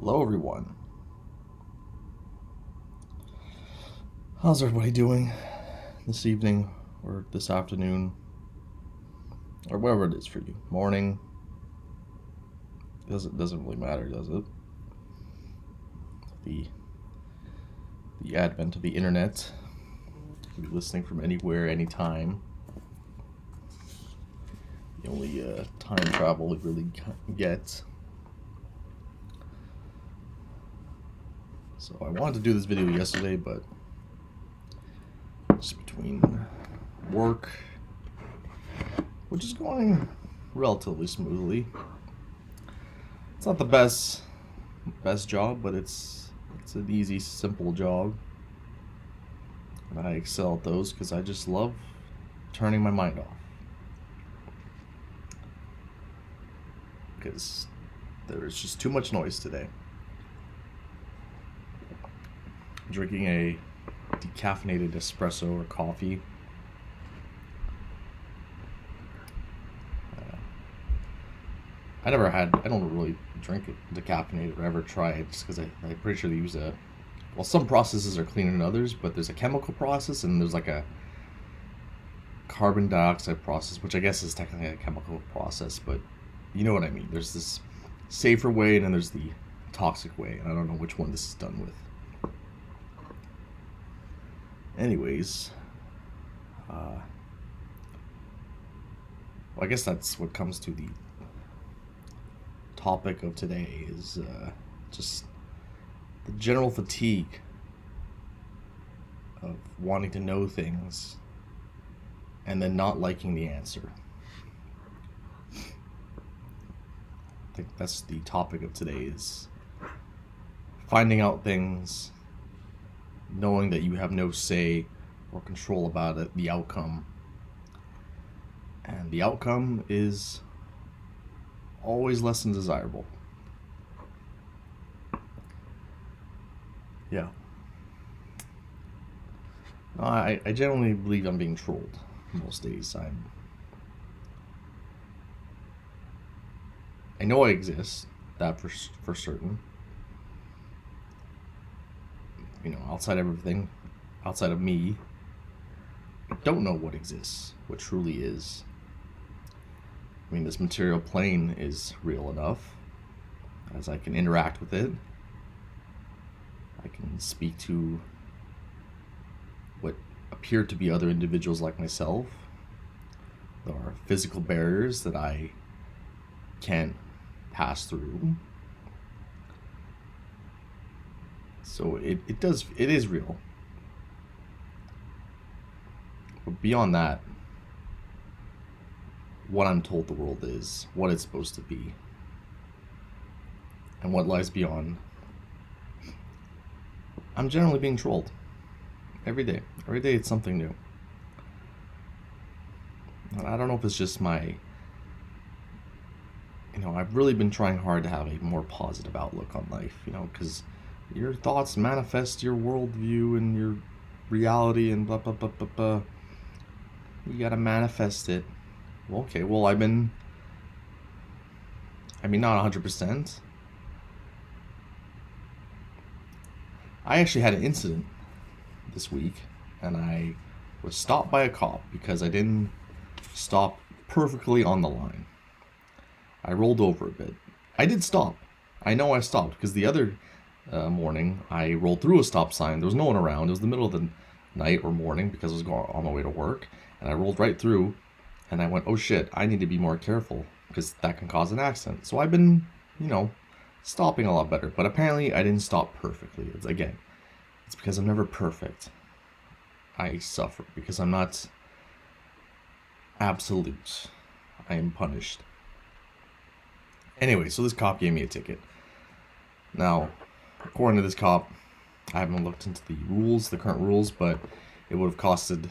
Hello, everyone. How's everybody doing this evening or this afternoon or whatever it is for you? Morning? Doesn't really matter, does it? The the advent of the internet. You can be listening from anywhere, anytime. The only time travel we really get. So I wanted to do this video yesterday, but just between work, which is going relatively smoothly. It's not the best job, but it's an easy, simple job, and I excel at those because I just love turning my mind off. Because there's just too much noise today. I'm drinking a decaffeinated espresso or coffee. I don't really drink it decaffeinated or ever try it just because I'm pretty sure they use some processes are cleaner than others, but there's a chemical process and there's like a carbon dioxide process, which I guess is technically a chemical process, but you know what I mean. There's this safer way and then there's the toxic way, and I don't know which one this is done with. Anyways, I guess that's what comes to the topic of today is just the general fatigue of wanting to know things and then not liking the answer. I think that's the topic of today is finding out things, knowing that you have no say or control about it, the outcome. And the outcome is always less than desirable. Yeah. No, I generally believe I'm being trolled most days. I know I exist, that for certain. You know, outside everything, outside of me, I don't know what exists, what truly is. I mean, this material plane is real enough, as I can interact with it. I can speak to what appear to be other individuals like myself. There are physical barriers that I can't pass through. So it is real. But beyond that, what I'm told the world is, what it's supposed to be, and what lies beyond, I'm generally being trolled. Every day. Every day it's something new. And I don't know if it's just I've really been trying hard to have a more positive outlook on life, because your thoughts manifest your worldview and your reality and blah, blah, blah, blah, blah. You gotta manifest it. Well, okay, well, not 100%. I actually had an incident this week, and I was stopped by a cop because I didn't stop perfectly on the line. I rolled over a bit. I did stop. I know I stopped because the other morning I rolled through a stop sign. There was no one around. It was the middle of the night or morning because I was going on my way to work, and I rolled right through, and I went, oh shit, I need to be more careful because that can cause an accident. So I've been, stopping a lot better, but apparently I didn't stop perfectly. It's because I'm never perfect. I suffer because I'm not absolute. I am punished. Anyway, so this cop gave me a ticket. Now, according to this cop, I haven't looked into the current rules, but it would have costed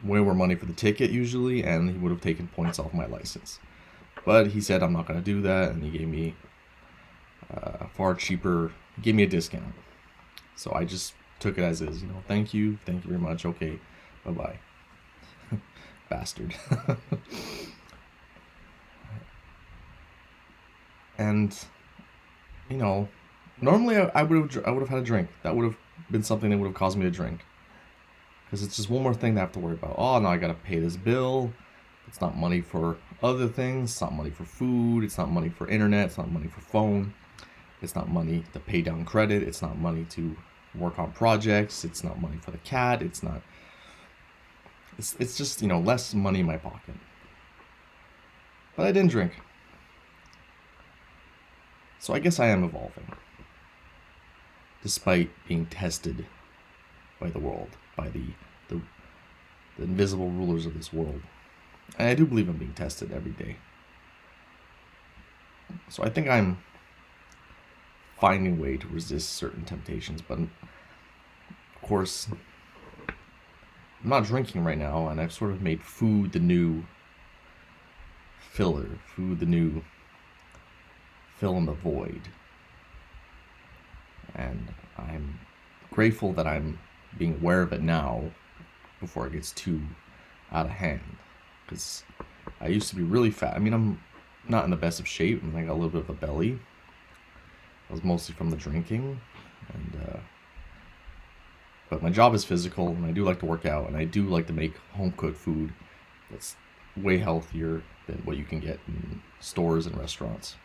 way more money for the ticket usually, and he would have taken points off my license. But he said I'm not going to do that, and he gave me he gave me a discount. So I just took it as is, thank you very much, okay, bye-bye. Bastard. And, Normally, I would have had a drink. That would have been something that would have caused me to drink. Because it's just one more thing to have to worry about. Oh, no, I gotta pay this bill. It's not money for other things. It's not money for food. It's not money for internet. It's not money for phone. It's not money to pay down credit. It's not money to work on projects. It's not money for the cat. It's not. It's just, less money in my pocket. But I didn't drink. So I guess I am evolving. Despite being tested by the world, by the invisible rulers of this world. And I do believe I'm being tested every day. So I think I'm finding a way to resist certain temptations. But of course, I'm not drinking right now, and I've sort of made food the new filler, food the new fill in the void. And I'm grateful that I'm being aware of it now before it gets too out of hand. Because I used to be really fat. I mean, I'm not in the best of shape. I got a little bit of a belly. That was mostly from the drinking. But my job is physical, and I do like to work out, and I do like to make home-cooked food that's way healthier than what you can get in stores and restaurants.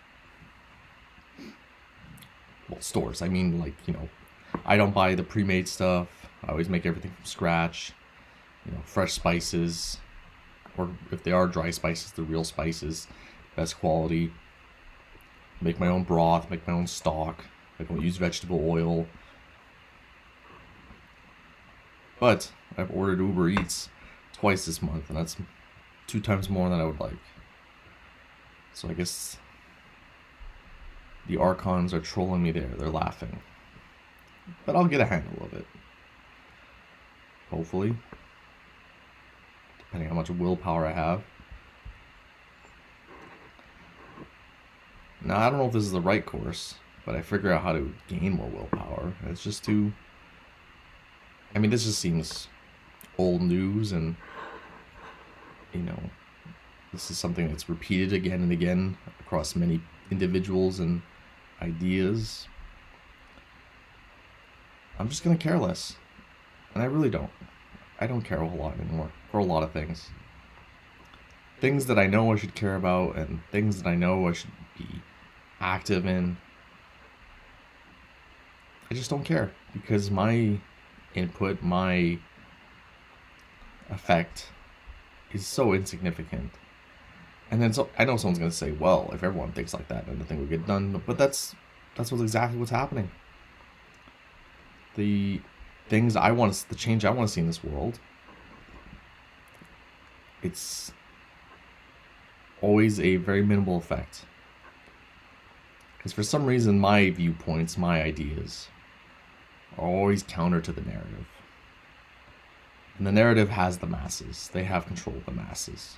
Well, stores. I mean, I don't buy the pre-made stuff. I always make everything from scratch. Fresh spices, or if they are dry spices, the real spices, best quality. Make my own broth, make my own stock. I don't use vegetable oil. But I've ordered Uber Eats twice this month, and that's 2 times more than I would like. So I guess the Archons are trolling me there. They're laughing. But I'll get a handle of it. Hopefully. Depending on how much willpower I have. Now, I don't know if this is the right course, but I figure out how to gain more willpower. It's just to... I mean, this just seems old news, and, this is something that's repeated again and again across many individuals and ideas. I'm just going to care less. And I really don't. I don't care a whole lot anymore for a lot of things. Things that I know I should care about, and things that I know I should be active in. I just don't care, because my input, my effect is so insignificant. And then I know someone's going to say, well, if everyone thinks like that, then nothing would get done. But that's exactly what's happening. The change I want to see in this world, it's always a very minimal effect. Because for some reason, my viewpoints, my ideas, are always counter to the narrative. And the narrative has the masses. They have control of the masses.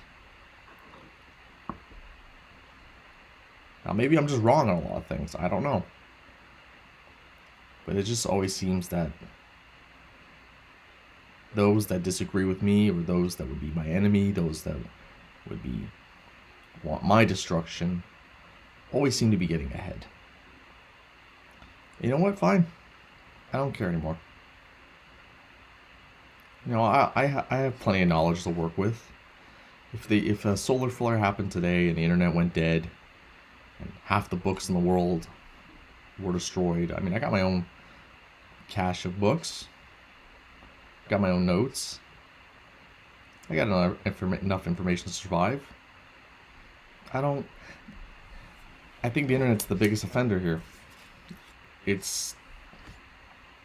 Now, maybe I'm just wrong on a lot of things. I don't know. But it just always seems that those that disagree with me, or those that would be my enemy, those that would want my destruction, always seem to be getting ahead. You know what? Fine. I don't care anymore. I have plenty of knowledge to work with. If a solar flare happened today and the internet went dead, and half the books in the world were destroyed, I mean, I got my own cache of books. Got my own notes. I got enough information to survive. I think the internet's the biggest offender here. It's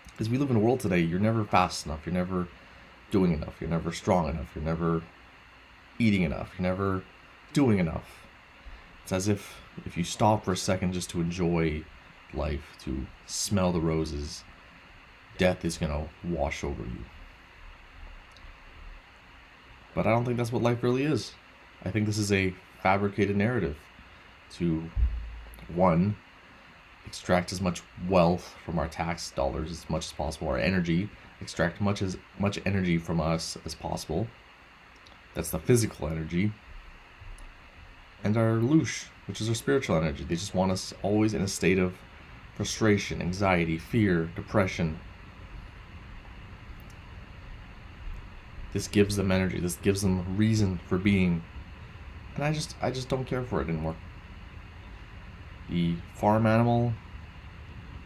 because we live in a world today, you're never fast enough, you're never doing enough, you're never strong enough, you're never eating enough, you're never doing enough. It's as if you stop for a second just to enjoy life, to smell the roses, death is going to wash over you. But I don't think that's what life really is. I think this is a fabricated narrative to, one, extract as much wealth from our tax dollars as much as possible, our energy, extract much energy from us as possible. That's the physical energy. And our loosh, which is our spiritual energy. They just want us always in a state of frustration, anxiety, fear, depression. This gives them energy. This gives them reason for being. And I just don't care for it anymore. The farm animal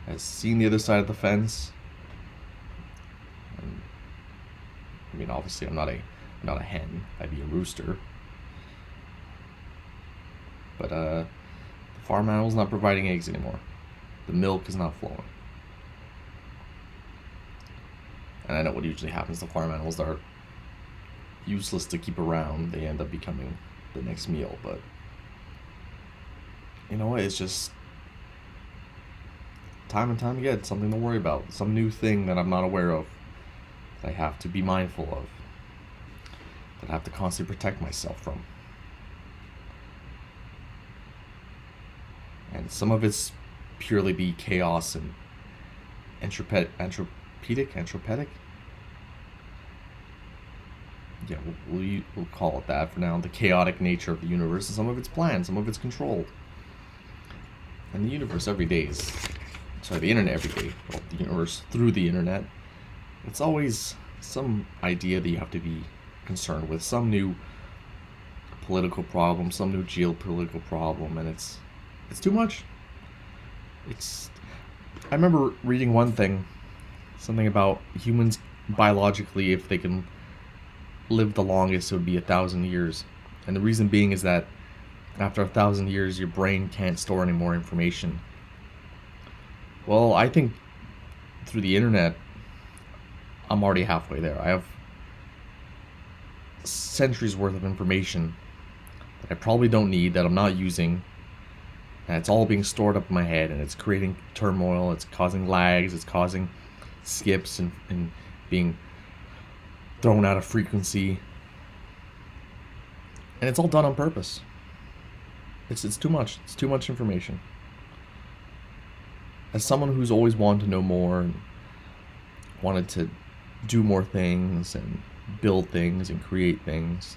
has seen the other side of the fence. And, I mean, obviously, I'm not a hen. I'd be a rooster. But the farm animal's not providing eggs anymore. The milk is not flowing. And I know what usually happens to farm animals that are useless to keep around. They end up becoming the next meal. But you know what? It's just time and time again something to worry about. Some new thing that I'm not aware of, that I have to be mindful of, that I have to constantly protect myself from. And some of it's purely be chaos and entropedic. Yeah, we'll call it that for now. The chaotic nature of the universe, and some of it's planned, some of it's controlled. And the universe every day is, the internet every day, well, the universe through the internet, it's always some idea that you have to be concerned with, some new political problem, some new geopolitical problem, and it's too much. I remember reading one thing, something about humans biologically, if they can live the longest, it would be 1,000 years. And the reason being is that after 1,000 years, your brain can't store any more information. Well, I think through the internet, I'm already halfway there. I have centuries worth of information that I probably don't need, that I'm not using, and it's all being stored up in my head, and it's creating turmoil, it's causing lags, it's causing skips and being thrown out of frequency. And it's all done on purpose. It's too much. It's too much information. As someone who's always wanted to know more and wanted to do more things and build things and create things,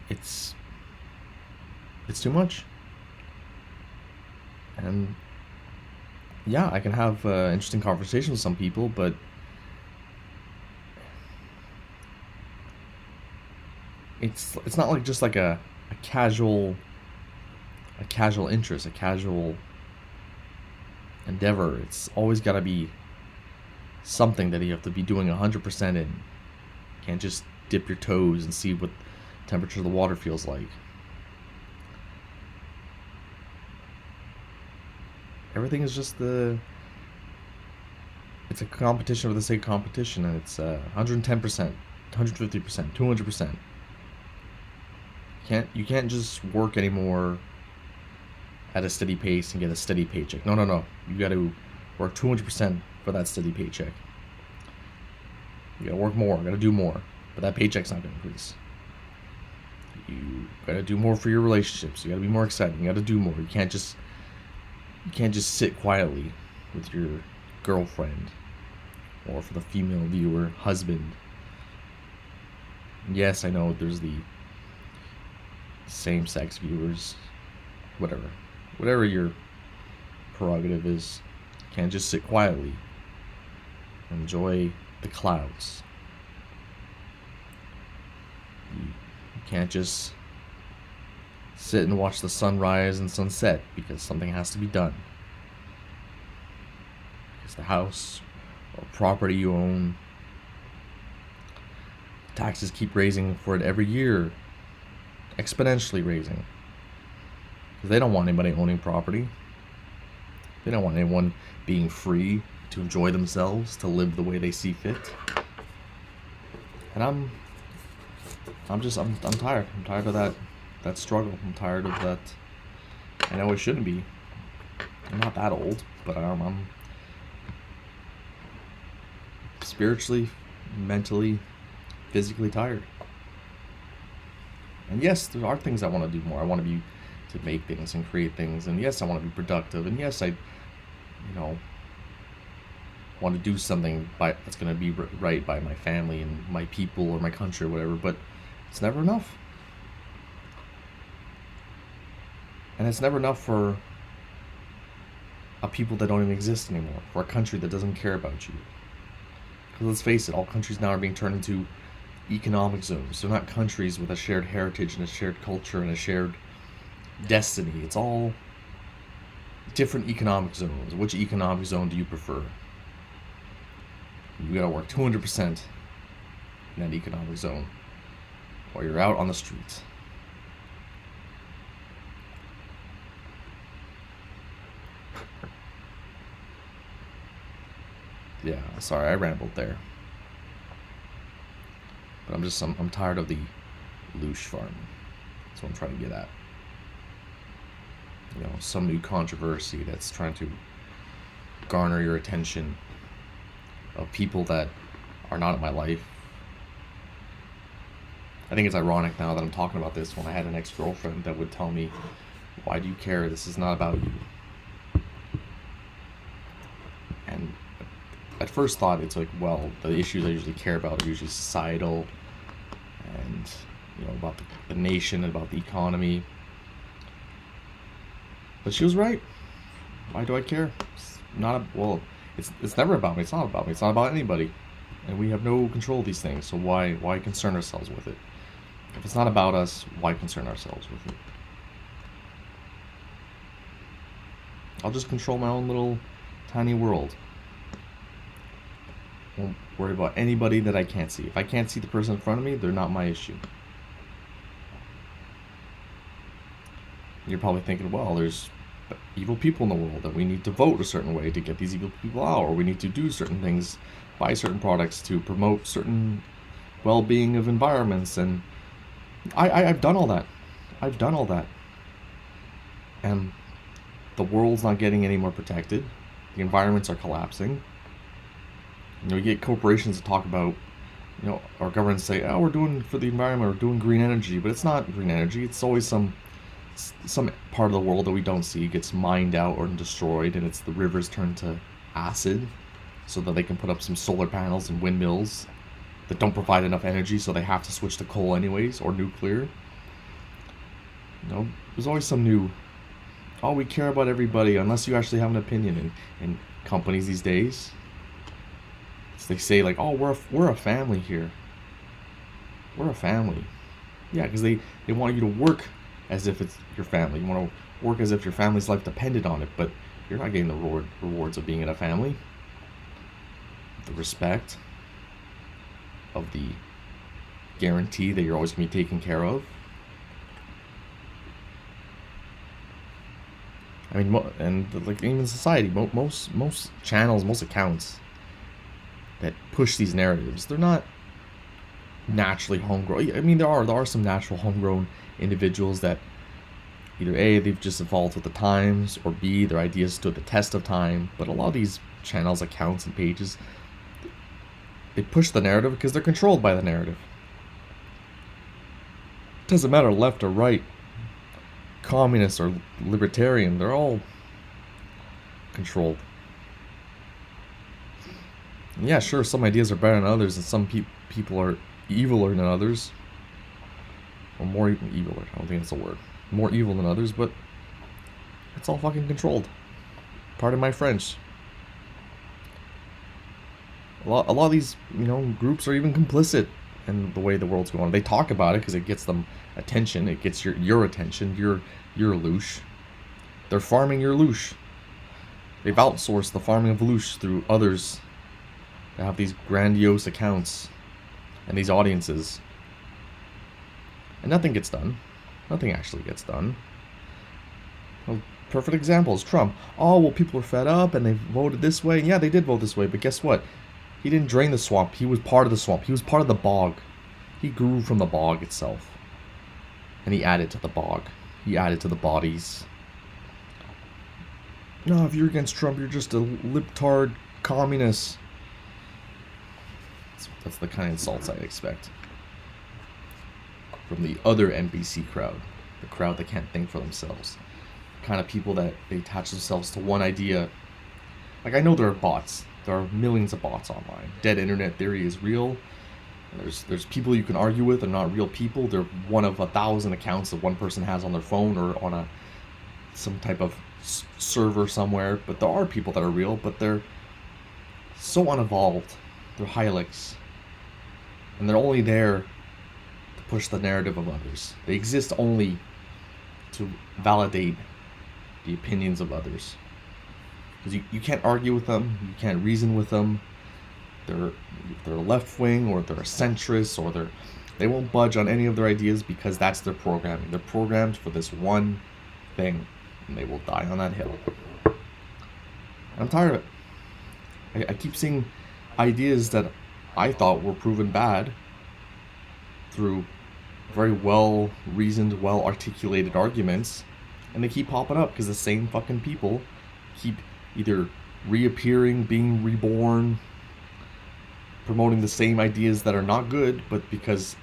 it's too much. And yeah, I can have interesting conversations with some people, but it's not like just like a casual interest, a casual endeavor. It's always got to be something that you have to be doing 100% in. You can't just dip your toes and see what temperature the water feels like. Everything is just it's a competition for the sake of competition, and it's 110%, 150%, 200%. You can't just work anymore at a steady pace and get a steady paycheck. No. You got to work 200% for that steady paycheck. You got to work more, got to do more, but that paycheck's not going to increase. You got to do more for your relationships. You got to be more exciting. You got to do more. You can't just sit quietly with your girlfriend, or for the female viewer, husband. Yes, I know there's the same-sex viewers, whatever your prerogative is. You can't just sit quietly and enjoy the clouds. You can't just sit and watch the sunrise and sunset, because something has to be done. Because the house or property you own, taxes keep raising for it every year, exponentially raising. Because they don't want anybody owning property. They don't want anyone being free to enjoy themselves, to live the way they see fit. And I'm tired. I'm tired of that struggle. I'm tired of that. I know it shouldn't be. I'm not that old, but I'm spiritually, mentally, physically tired. And yes, there are things I want to do more. I want to make things and create things. And yes, I want to be productive. And yes, I want to do something that's going to be right by my family and my people or my country or whatever. But it's never enough. And it's never enough for a people that don't even exist anymore, for a country that doesn't care about you. Because let's face it, all countries now are being turned into economic zones. They're not countries with a shared heritage and a shared culture and a shared destiny. It's all different economic zones. Which economic zone do you prefer? You gotta work 200% in that economic zone while you're out on the streets. Yeah, sorry, I rambled there. But I'm tired of the loosh farming. That's what I'm trying to get at. Some new controversy that's trying to garner your attention of people that are not in my life. I think it's ironic now that I'm talking about this when I had an ex-girlfriend that would tell me, why do you care? This is not about you. And at first thought, it's like, well, the issues I usually care about are usually societal and, about the nation, about the economy. But she was right. Why do I care? It's never about me. It's not about me. It's not about anybody. And we have no control of these things. So why concern ourselves with it? If it's not about us, why concern ourselves with it? I'll just control my own little tiny world. Won't worry about anybody that I can't see. If I can't see the person in front of me, they're not my issue. You're probably thinking, well, there's evil people in the world that we need to vote a certain way to get these evil people out, or we need to do certain things, buy certain products to promote certain well-being of environments. And I've done all that. I've done all that. And the world's not getting any more protected. The environments are collapsing. You get corporations that talk about, our governments say, oh, we're doing for the environment, we're doing green energy, but it's not green energy. It's always some part of the world that we don't see gets mined out or destroyed, and it's the rivers turned to acid so that they can put up some solar panels and windmills that don't provide enough energy, so they have to switch to coal anyways, or nuclear. There's always some new, oh, we care about everybody, unless you actually have an opinion. In companies these days, so they say like, oh, we're a family here. We're a family. Yeah, because they want you to work as if it's your family. You want to work as if your family's life depended on it, but you're not getting the rewards of being in a family. The respect, of the guarantee that you're always going to be taken care of. I mean, and like even society, most channels, most accounts that push these narratives, they're not naturally homegrown. I mean, there are some natural homegrown individuals that either A, they've just evolved with the times, or B, their ideas stood the test of time. But a lot of these channels, accounts, and pages, they push the narrative because they're controlled by the narrative. It doesn't matter left or right, communist or libertarian, they're all controlled. And yeah, sure, some ideas are better than others, and some people are eviler than others. Or more evil, I don't think that's a word. More evil than others, but it's all fucking controlled. Pardon my French. A lot of these, groups are even complicit in the way the world's going. They talk about it because it gets them attention. It gets your attention. Your loosh. They're farming your loosh. They've outsourced the farming of loosh through others that have these grandiose accounts and these audiences. And nothing gets done. Nothing actually gets done. Well, perfect example is Trump. Oh, well, people are fed up and they voted this way. And yeah, they did vote this way, but guess what? He didn't drain the swamp. He was part of the swamp. He was part of the bog. He grew from the bog itself. And he added to the bog. He added to the bodies. No, if you're against Trump, you're just a libtard communist. That's the kind of insults I expect from the other NBC crowd. The crowd that can't think for themselves. The kind of people that they attach themselves to one idea. Like, I know there are bots. There are millions of bots online. Dead internet theory is real. There's people you can argue with. They're not real people. They're one of 1,000 accounts that one person has on their phone or on a some type of server somewhere, but there are people that are real, but they're so unevolved. They're Hylics. And they're only there to push the narrative of others. They exist only to validate the opinions of others. Because you can't argue with them, you can't reason with them. They're left wing, or they're a centrist, or they won't budge on any of their ideas because that's their programming. They're programmed for this one thing, and they will die on that hill. I'm tired of it. I keep seeing ideas that I thought were proven bad through very well reasoned, well articulated arguments, and they keep popping up because the same fucking people keep either reappearing, being reborn, promoting the same ideas that are not good, but because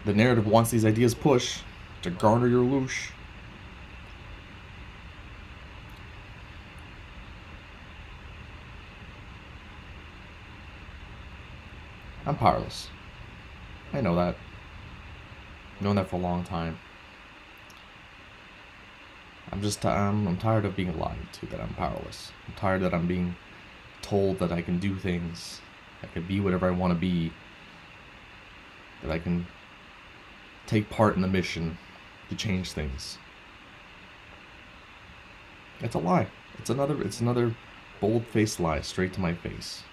the narrative wants these ideas pushed to garner your loosh. I'm powerless. I know that. I've known that for a long time. I'm tired of being lied to that I'm powerless. I'm tired that I'm being told that I can do things, I can be whatever I want to be, that I can take part in the mission to change things. It's a lie. It's another bold-faced lie straight to my face.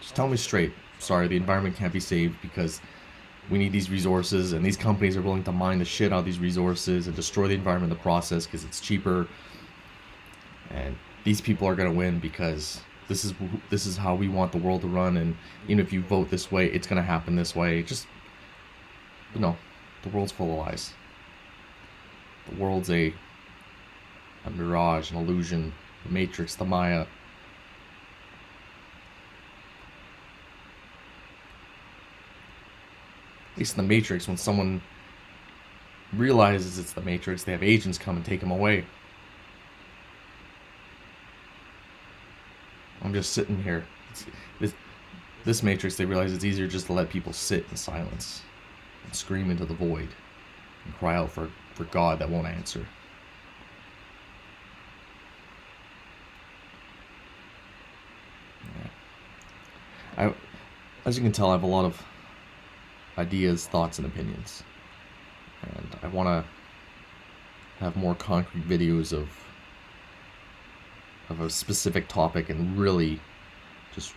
Just tell me straight, sorry, the environment can't be saved because we need these resources, and these companies are willing to mine the shit out of these resources and destroy the environment in the process because it's cheaper, and these people are going to win because this is how we want the world to run, and even if you vote this way, it's going to happen this way. Just, no, the world's full of lies. The world's a mirage, an illusion, the Matrix, the Maya. At least in the Matrix, when someone realizes it's the Matrix, they have agents come and take them away. I'm just sitting here. This Matrix, they realize it's easier just to let people sit in silence and scream into the void and cry out for God that won't answer. Yeah. As you can tell, I have a lot of ideas, thoughts, and opinions. And I want to have more concrete videos of a specific topic, and really just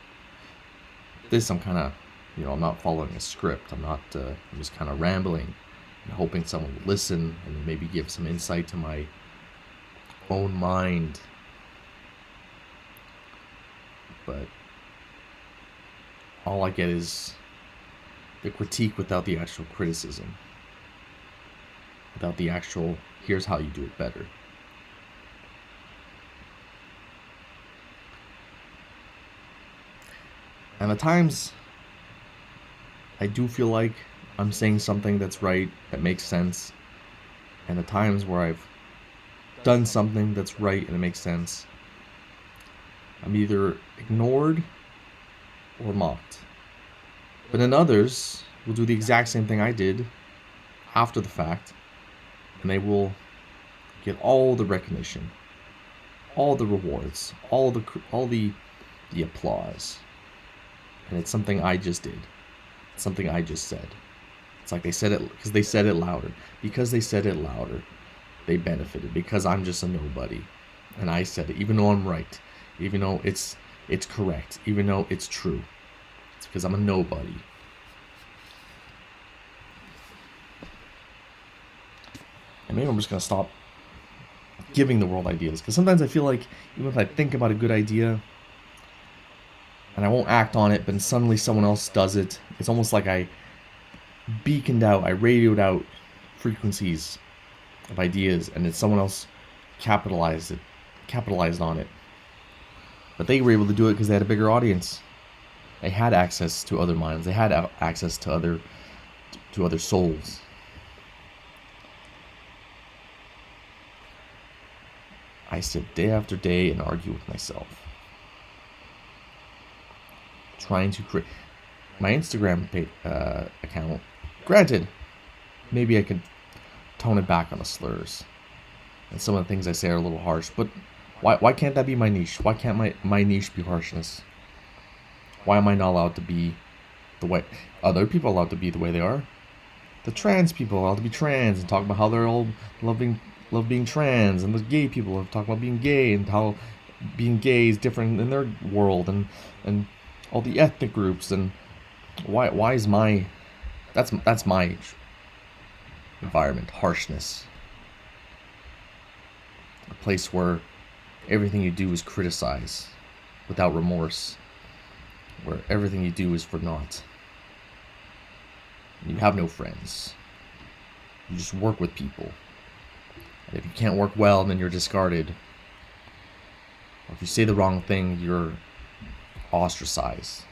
this, I'm kind of, I'm not following a script. I'm just kind of rambling and hoping someone will listen and maybe give some insight to my own mind. But all I get is the critique without the actual criticism, without the actual, here's how you do it better. And at times, I do feel like I'm saying something that's right, that makes sense. And the times where I've done something that's right and it makes sense, I'm either ignored or mocked. But then others will do the exact same thing I did after the fact, and they will get all the recognition, all the rewards, all the applause. And it's something I just did. It's something I just said. It's like they said it because they said it louder. Because they said it louder, they benefited. Because I'm just a nobody, and I said it, even though I'm right, even though it's correct, even though it's true. It's because I'm a nobody. And maybe I'm just gonna stop giving the world ideas, because sometimes I feel like even if I think about a good idea and I won't act on it, but suddenly someone else does it, it's almost like I beaconed out, I radioed out frequencies of ideas, and then someone else capitalized on it. But they were able to do it because they had a bigger audience. They had access to other minds. They had access to other souls. I sit day after day and argue with myself, trying to create my Instagram account. Granted, maybe I could tone it back on the slurs. And some of the things I say are a little harsh, but why can't that be my niche? Why can't my niche be harshness? Why am I not allowed to be the way other people are allowed to be the way they are? The trans people are allowed to be trans and talk about how they're all love being trans, and the gay people have talked about being gay and how being gay is different in their world, and all the ethnic groups. And why is my that's my environment harshness? A place where everything you do is criticize without remorse, where everything you do is for naught. You have no friends. You just work with people. And if you can't work well, then you're discarded. Or if you say the wrong thing, you're ostracized.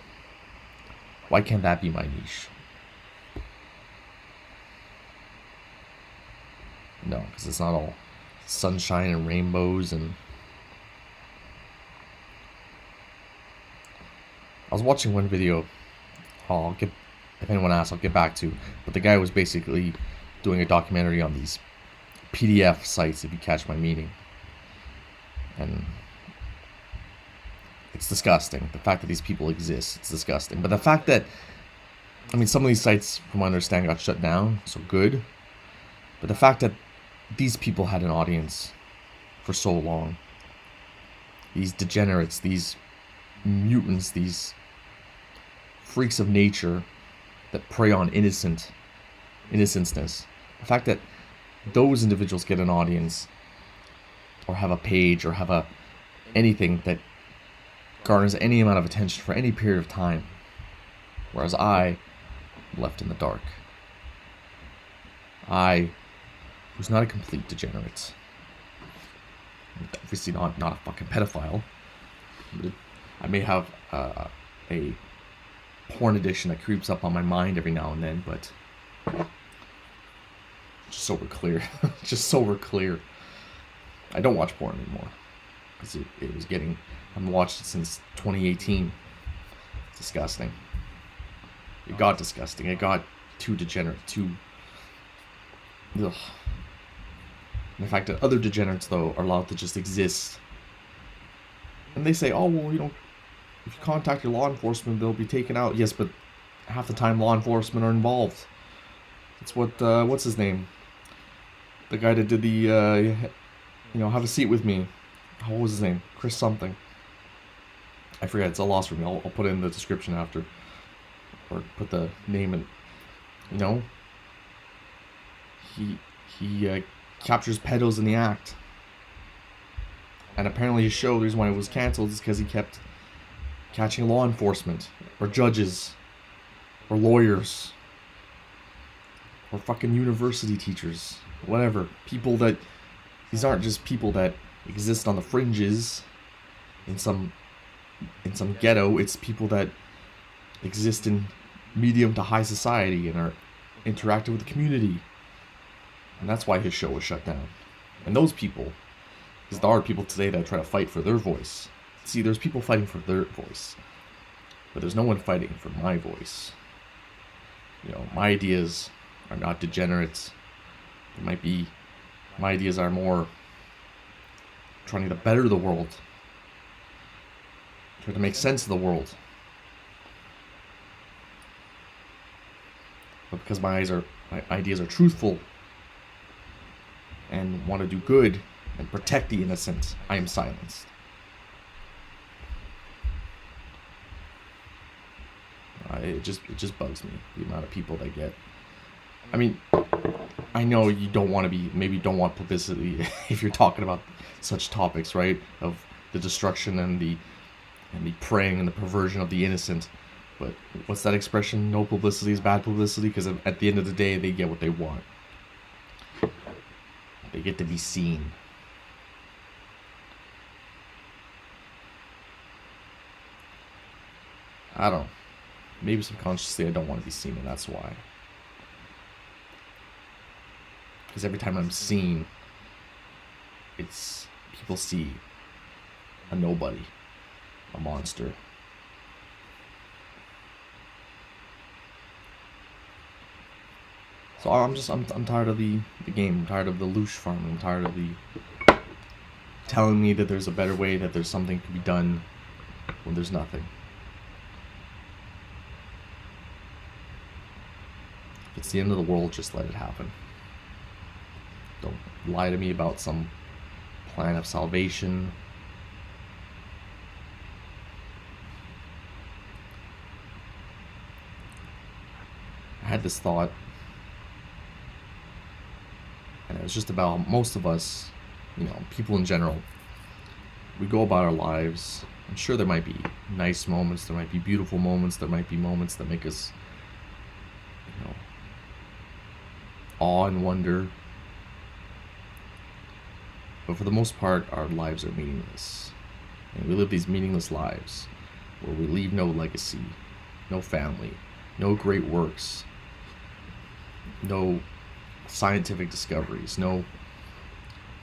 Why can't that be my niche? No, because it's not all sunshine and rainbows. And I was watching one video. If anyone asks, I'll get back to. But the guy was basically doing a documentary on these PDF sites, if you catch my meaning. And it's disgusting. The fact that these people exist, it's disgusting. But the fact that, some of these sites, from what I understand, got shut down, so good. But the fact that these people had an audience for so long, these degenerates, these mutants, these freaks of nature that prey on innocenceness, the fact that those individuals get an audience or have a page or have anything that garners any amount of attention for any period of time, whereas I am left in the dark. I, who's not a complete degenerate, obviously not a fucking pedophile, but I may have a porn addiction that creeps up on my mind every now and then, but just so we're clear, I don't watch porn anymore, because it was getting, I haven't watched it since 2018, it's disgusting, it got disgusting, it got too degenerate, ugh. And the fact that other degenerates, though, are allowed to just exist, and they say, oh, well, if you contact your law enforcement, they'll be taken out. Yes, but half the time law enforcement are involved. That's what's his name? The guy that did the, have a seat with me. What was his name? Chris something. I forget, it's a loss for me. I'll put it in the description after. Or put the name in, He captures pedos in the act. And apparently his show, the reason why it was cancelled is because he kept catching law enforcement, or judges, or lawyers, or fucking university teachers, whatever. These aren't just people that exist on the fringes in some ghetto. It's people that exist in medium to high society and are interactive with the community. And that's why his show was shut down. And those people, because there are people today that try to fight for their voice. See, there's people fighting for their voice, but there's no one fighting for my voice. My ideas are not degenerates. My ideas are more trying to better the world, trying to make sense of the world. But because my ideas are truthful and want to do good and protect the innocent, I am silenced. It just bugs me, the amount of people that get. I know you don't want want publicity if you're talking about such topics, right? Of the destruction and the preying and the perversion of the innocent. But what's that expression? No publicity is bad publicity, because at the end of the day, they get what they want. They get to be seen. I don't know. Maybe subconsciously I don't want to be seen, and that's why. Because every time I'm seen, it's people see a nobody, a monster. So I'm tired of the game. I'm tired of the loosh farming. I'm tired of the telling me that there's a better way, that there's something to be done when there's nothing. If it's the end of the world, just let it happen. Don't lie to me about some plan of salvation. I had this thought, and it was just about most of us, people in general. We go about our lives. I'm sure there might be nice moments, there might be beautiful moments, there might be moments that make us, awe and wonder. But for the most part, our lives are meaningless. And we live these meaningless lives where we leave no legacy, no family, no great works, no scientific discoveries, no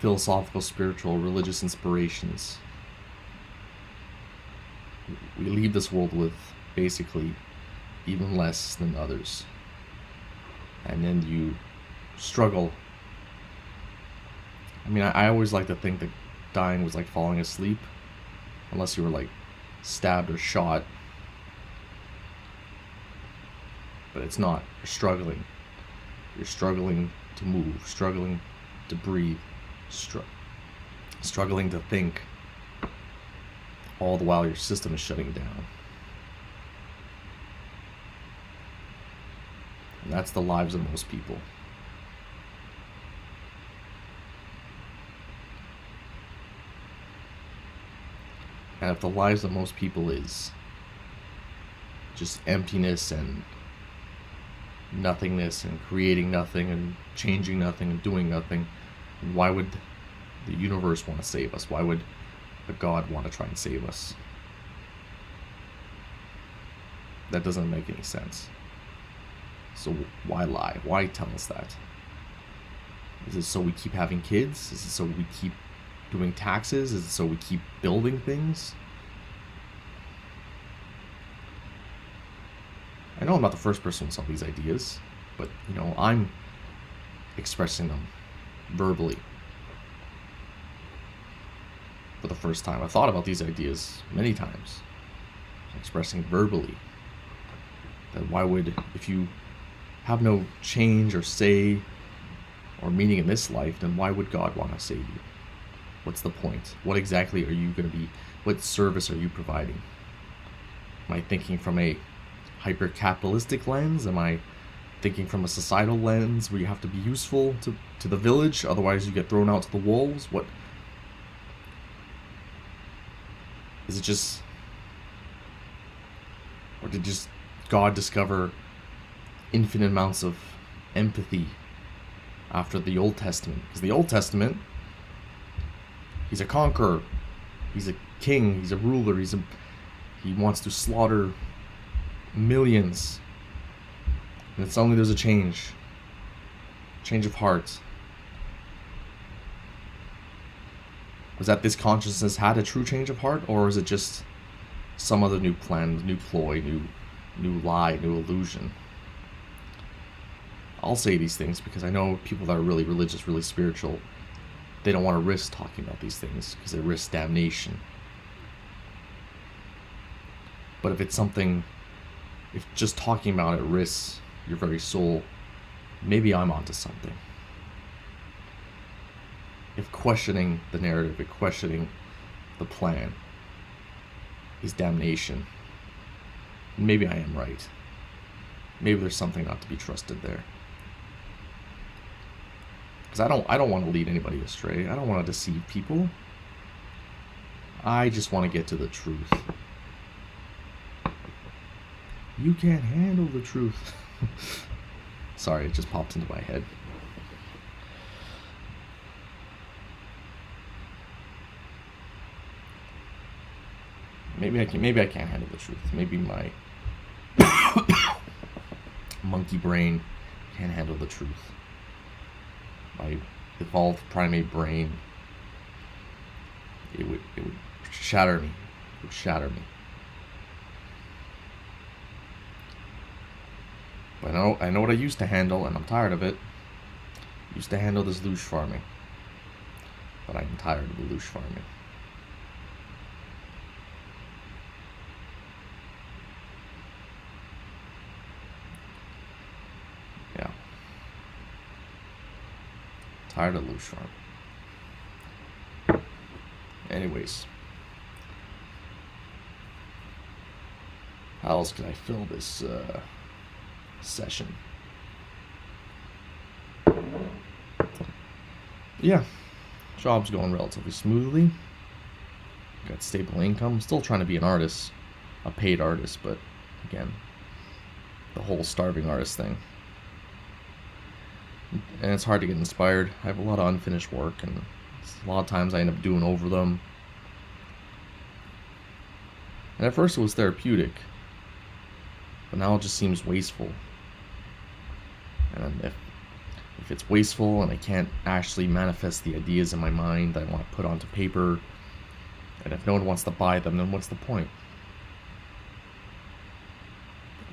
philosophical, spiritual, religious inspirations. We leave this world with basically even less than others. And then you struggle. I mean, I always like to think that dying was like falling asleep, unless you were like stabbed or shot. But it's not. You're struggling. You're struggling to move, struggling to breathe, struggling to think, all the while your system is shutting down. And that's the lives of most people. And if the lives of most people is just emptiness and nothingness and creating nothing and changing nothing and doing nothing, why would the universe want to save us? Why would a God want to try and save us? That doesn't make any sense. So why lie? Why tell us that? Is it so we keep having kids? Is it so we keep doing taxes? Is it so we keep building things? I know I'm not the first person with some of these ideas, but I'm expressing them verbally for the first time. I've thought about these ideas many times, expressing verbally that why would, if you have no change or say or meaning in this life, then why would God want to save you? What's the point? What exactly are you going to be, what service are you providing? Am I thinking from a hyper-capitalistic lens? Am I thinking from a societal lens where you have to be useful to the village, otherwise you get thrown out to the wolves? What is it? Just, or did just God discover infinite amounts of empathy after the Old Testament? Because the Old Testament, he's a conqueror, he's a king, he's a ruler, he wants to slaughter millions, and then suddenly there's a change of heart. Was that this consciousness had a true change of heart, or is it just some other new plan, new ploy, new lie, new illusion? I'll say these things because I know people that are really religious, really spiritual, they don't want to risk talking about these things because they risk damnation. But if it's something, if just talking about it risks your very soul, maybe I'm onto something. If questioning the narrative, if questioning the plan is damnation, maybe I am right. Maybe there's something not to be trusted there. Because I don't want to lead anybody astray. I don't want to deceive people. I just want to get to the truth. You can't handle the truth. Sorry, it just popped into my head. Maybe I can't handle the truth. Maybe my monkey brain can't handle the truth. My evolved primate brain, it would shatter me. It would shatter me. But I know what I used to handle, and I'm tired of it. I used to handle this loosh farming. But I'm tired of the loosh farming. Yeah. Tired of loosh farming. Anyways. How else can I fill this session? Yeah. Job's going relatively smoothly. Got stable income. Still trying to be an artist. A paid artist, but again, the whole starving artist thing. And it's hard to get inspired. I have a lot of unfinished work, and a lot of times I end up doing over them. And at first it was therapeutic, but now it just seems wasteful. And if it's wasteful and I can't actually manifest the ideas in my mind that I want to put onto paper, and if no one wants to buy them, then what's the point?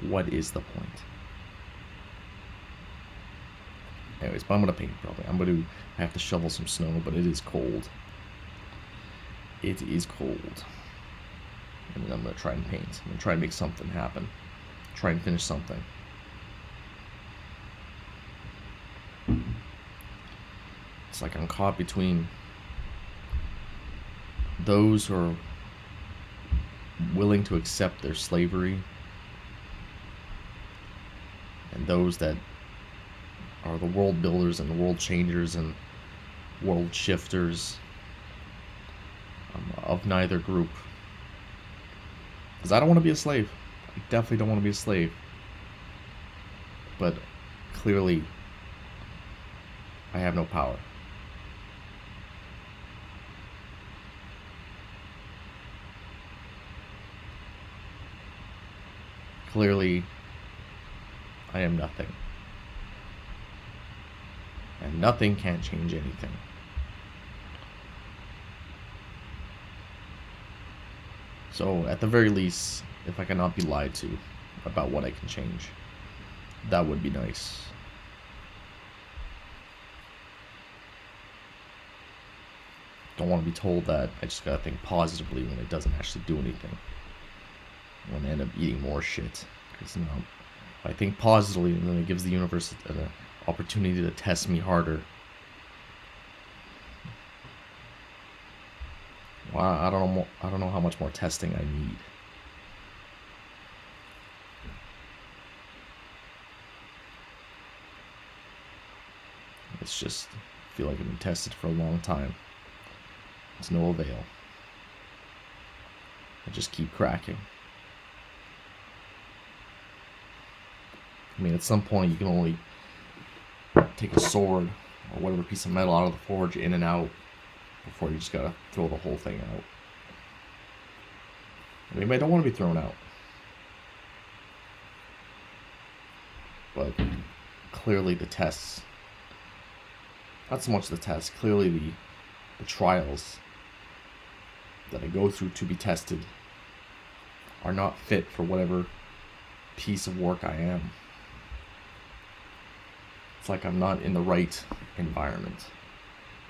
What is the point? Anyways, but I'm gonna paint probably. I have to shovel some snow, but it is cold. It is cold. And then I'm gonna try and paint. I'm gonna try and make something happen. Try and finish something. It's like I'm caught between those who are willing to accept their slavery and those that are the world builders and the world changers and world shifters. Of neither group. Because I don't want to be a slave. I definitely don't want to be a slave. But clearly, I have no power. Clearly, I am nothing. And nothing can't change anything. So, at the very least, if I cannot be lied to about what I can change, that would be nice. Don't want to be told that I just gotta think positively when it doesn't actually do anything. When I end up eating more shit. Because, you know, if I think positively, then it gives the universe an opportunity to test me harder. Well, I don't know how much more testing I need. It's just, I feel like I've been tested for a long time. It's no avail. I just keep cracking. I mean, at some point you can only take a sword or whatever piece of metal out of the forge in and out before you just gotta throw the whole thing out. I mean, I don't want to be thrown out. But clearly the tests, not so much the tests, clearly the trials that I go through to be tested are not fit for whatever piece of work I am. It's like I'm not in the right environment.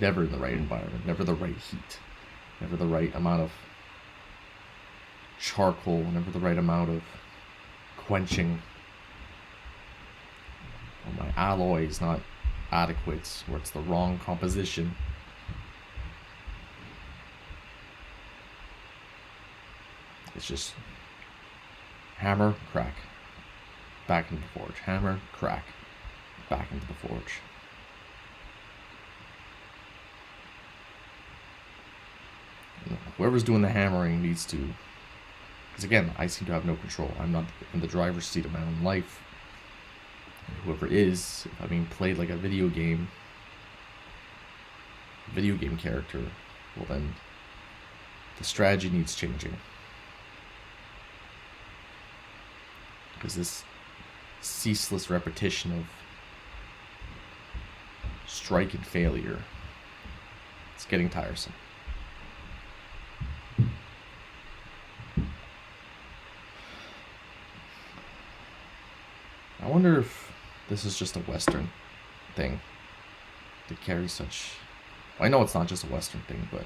Never in the right environment. Never the right heat. Never the right amount of charcoal. Never the right amount of quenching. Or my alloy is not adequate, or it's the wrong composition. It's just hammer, crack, back into the forge. Hammer, crack, back into the forge. Whoever's doing the hammering needs to, because again, I seem to have no control. I'm not in the driver's seat of my own life. Whoever is, if I'm being played like a video game character, well then the strategy needs changing. Because this ceaseless repetition of strike and failure, it's getting tiresome. I wonder if this is just a Western thing to carry such. I know it's not just a Western thing, but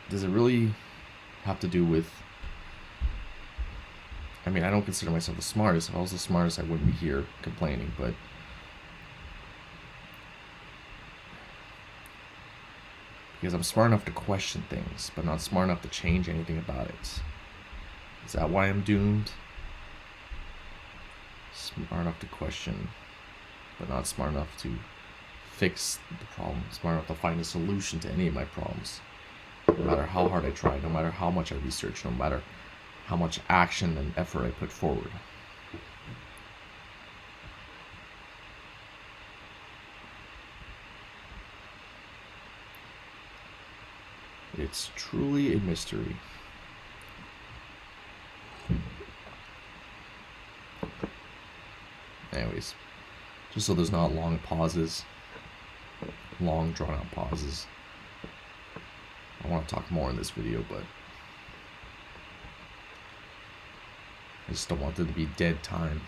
does it really have to do with? I mean, I don't consider myself the smartest. If I was the smartest, I wouldn't be here complaining, but because I'm smart enough to question things, but not smart enough to change anything about it. Is that why I'm doomed? Smart enough to question, but not smart enough to fix the problem. Smart enough to find a solution to any of my problems. No matter how hard I try, no matter how much I research, no matter how much action and effort I put forward. It's truly a mystery. Anyways, just so there's not long pauses, long drawn out pauses. I want to talk more in this video, but I just don't want there to be dead time.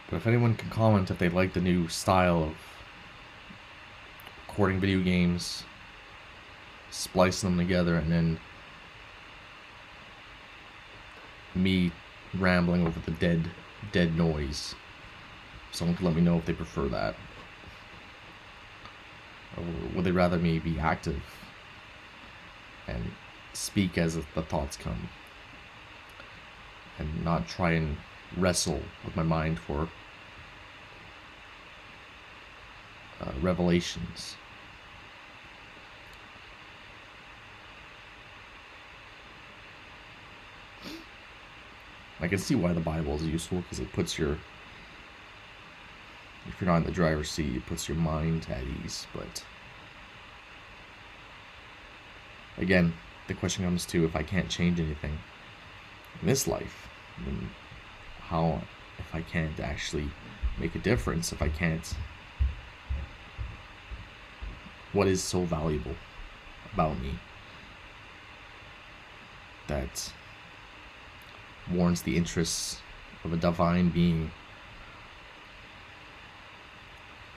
But if anyone can comment if they like the new style of recording video games, splicing them together, and then me rambling over the dead noise. Someone can let me know if they prefer that. Or would they rather me be active and speak as the thoughts come and not try and wrestle with my mind for revelations? I can see why the Bible is useful, because it puts your, if you're not in the driver's seat, it puts your mind at ease. But again, the question comes to, if I can't change anything in this life, then how, if I can't actually make a difference, if I can't, what is so valuable about me that warrants the interests of a divine being?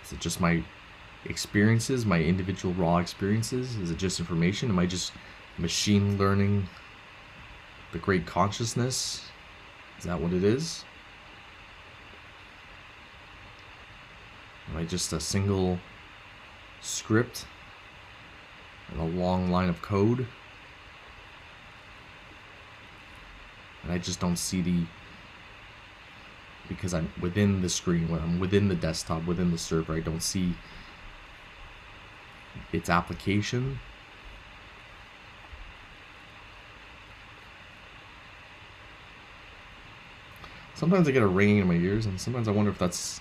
Is it just my experiences, my individual raw experiences? Is it just information? Am I just machine learning the great consciousness? Is that what it is? Am I just a single script and a long line of code? And I just don't see because I'm within the screen, when I'm within the desktop, within the server, I don't see its application. Sometimes I get a ringing in my ears, and sometimes I wonder if that's,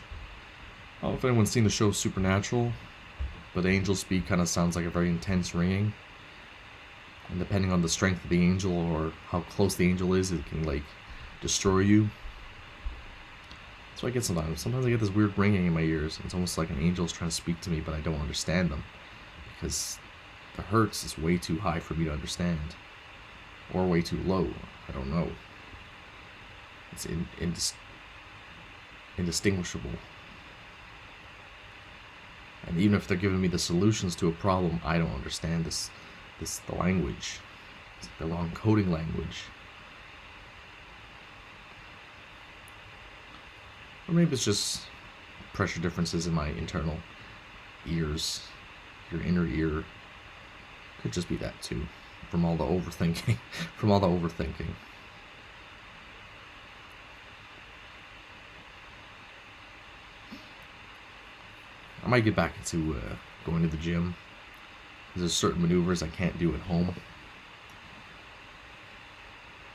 I don't know if anyone's seen the show Supernatural, but angel speak kind of sounds like a very intense ringing. And depending on the strength of the angel or how close the angel is, it can like destroy you. That's what I get sometimes. Sometimes I get this weird ringing in my ears. It's almost like an angel's trying to speak to me, but I don't understand them because the hertz is way too high for me to understand, or way too low. I don't know. It's indistinguishable. And even if they're giving me the solutions to a problem, I don't understand the language. It's the wrong coding language. Or maybe it's just pressure differences in my internal ears. Your inner ear. Could just be that too. From all the overthinking. I might get back into going to the gym. There's certain maneuvers I can't do at home,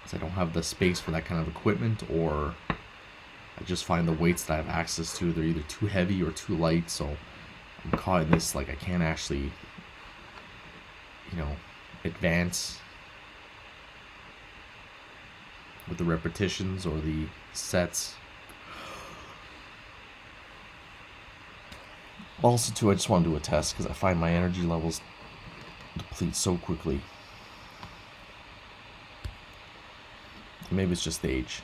because I don't have the space for that kind of equipment, or I just find the weights that I have access to, they're either too heavy or too light, so I'm caught in this, like I can't actually, advance with the repetitions or the sets. Also, too, I just want to do a test because I find my energy levels deplete so quickly. Maybe it's just the age.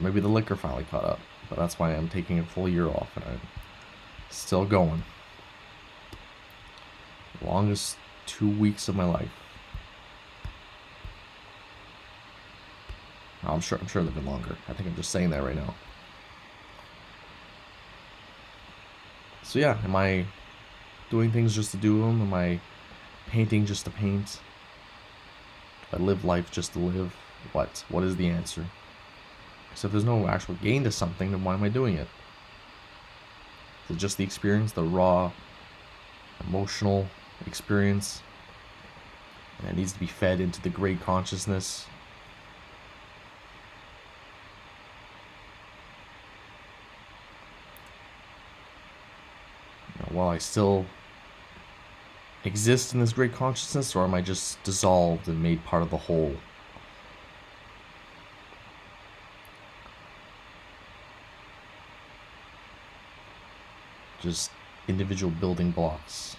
Maybe the liquor finally caught up. But that's why I'm taking a full year off and I'm still going. The longest 2 weeks of my life. I'm sure they've been longer. I think I'm just saying that right now. So yeah, am I doing things just to do them? Am I painting just to paint? Do I live life just to live? What? What is the answer? Because if there's no actual gain to something, then why am I doing it? Is it just the experience, the raw, emotional experience? And it needs to be fed into the great consciousness. While I still exist in this great consciousness, or am I just dissolved and made part of the whole? Just individual building blocks.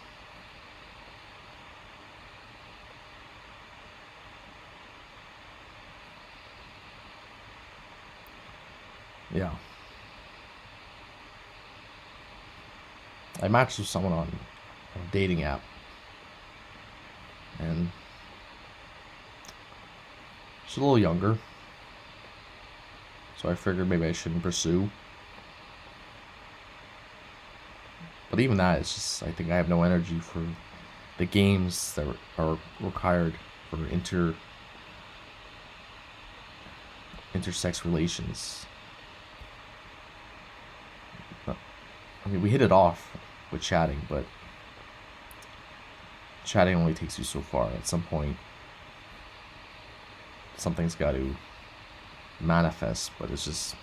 Yeah. I matched with someone on a dating app. And she's a little younger. So I figured maybe I shouldn't pursue. But even that is just, I think I have no energy for the games that are required for intersex relations. I mean, we hit it off with chatting, but chatting only takes you so far. At some point, something's got to manifest, but it's just,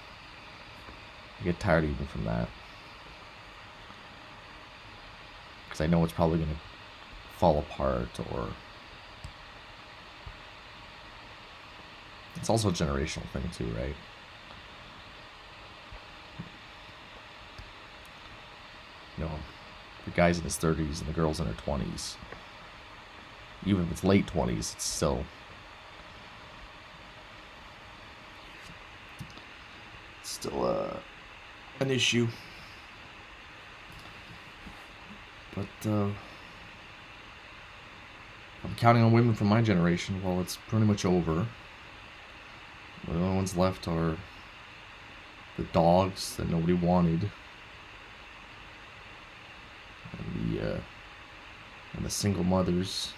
I get tired even from that. Because I know it's probably going to fall apart, or it's also a generational thing too, right? You know, the guy's in his 30s and the girl's in her 20s. Even if it's late 20s, it's still an issue. But I'm counting on women from my generation. Well, it's pretty much over. The only ones left are the dogs that nobody wanted, and the single mothers,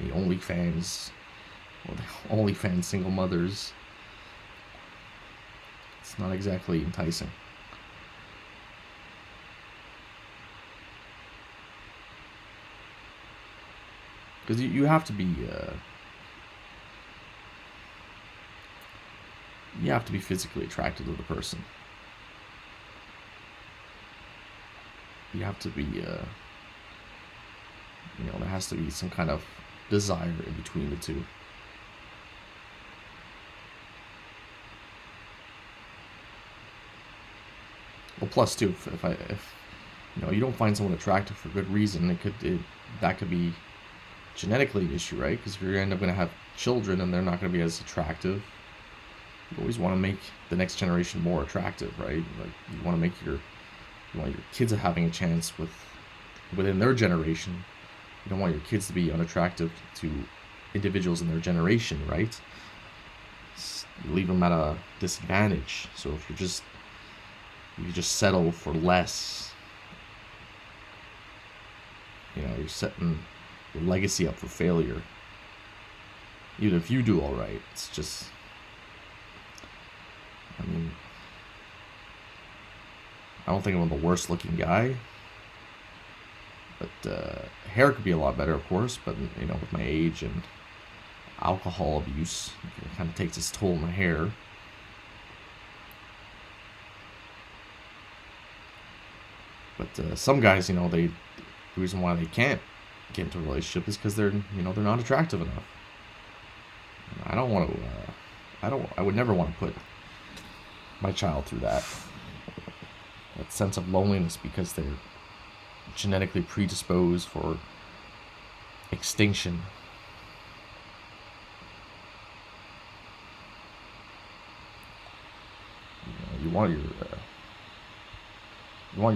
the OnlyFans, or the OnlyFans single mothers. It's not exactly enticing. Because you have to be physically attracted to the person. You have to be there has to be some kind of desire in between the two. Well, plus too, if you don't find someone attractive for good reason, that could be genetically an issue, right? Because if you end up going to have children and they're not going to be as attractive, you always want to make the next generation more attractive, right? Like you want your kids having a chance within their generation. You don't want your kids to be unattractive to individuals in their generation, right? You leave them at a disadvantage. So if you just settle for less, you're setting your legacy up for failure. Even if you do all right, it's just, I don't think I'm the worst looking guy, but hair could be a lot better, of course. But with my age and alcohol abuse, it kind of takes its toll on my hair. But some guys, the reason why they can't get into a relationship is because they're not attractive enough. I don't want to. I would never want to put my child through that sense of loneliness because they're genetically predisposed for extinction. you want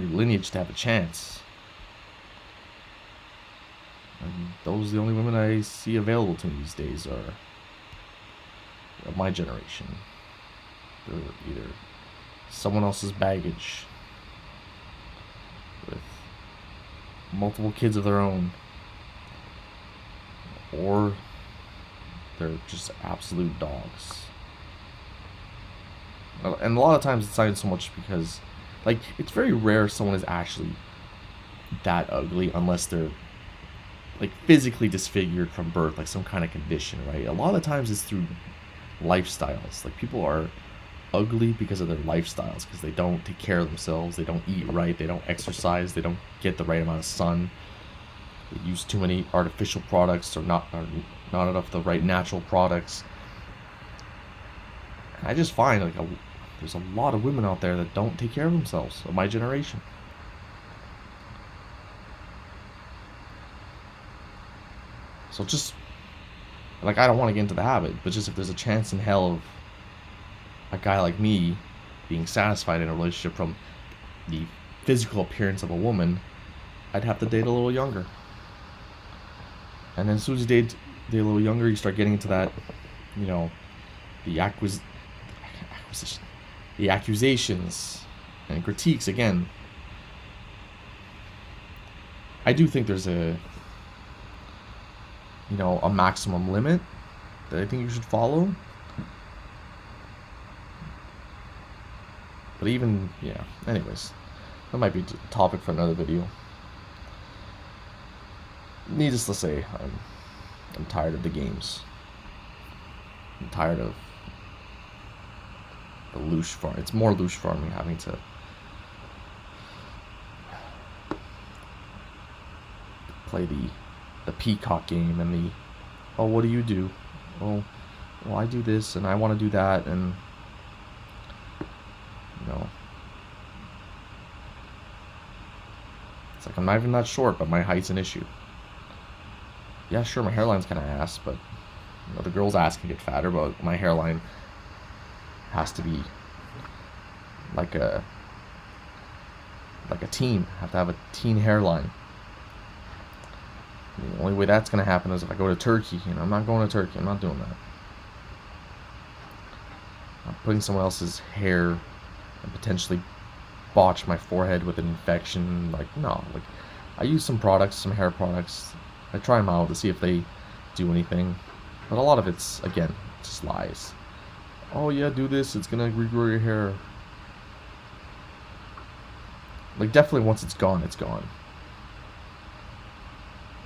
your lineage to have a chance. And those are the only women I see available to me these days are of my generation. They're either someone else's baggage with multiple kids of their own, or they're just absolute dogs. And a lot of times it's not so much because, like, it's very rare someone is actually that ugly unless they're like physically disfigured from birth, like some kind of condition, right? A lot of times it's through lifestyles. Like, people are ugly because of their lifestyles, because they don't take care of themselves, they don't eat right, they don't exercise, they don't get the right amount of sun, they use too many artificial products, or not enough of the right natural products. And I just find like there's a lot of women out there that don't take care of themselves, of my generation. So just, like, I don't want to get into the habit, but just if there's a chance in hell of a guy like me being satisfied in a relationship from the physical appearance of a woman, I'd have to date a little younger. And then as soon as you date a little younger, you start getting into that, the accusations and critiques again. I do think there's a maximum limit that I think you should follow. But even, anyways, that might be a topic for another video. Needless to say, I'm tired of the games. I'm tired of the loosh farm. It's more loosh farming, having to play the peacock game and the, oh, what do you do? Oh, well, I do this and I want to do that, and it's like I'm not even that short, but my height's an issue. Yeah, sure, my hairline's kind of ass, but the girl's ass can get fatter, but my hairline has to be like a teen. I have to have a teen hairline. The only way that's going to happen is if I go to Turkey, and I'm not going to Turkey. I'm not doing that. I'm putting someone else's hair and potentially botch my forehead with an infection. Like, no. Like, I use some products, some hair products. I try them out to see if they do anything. But a lot of it's, again, just lies. Oh yeah, do this, it's going to regrow your hair. Like, definitely once it's gone, it's gone.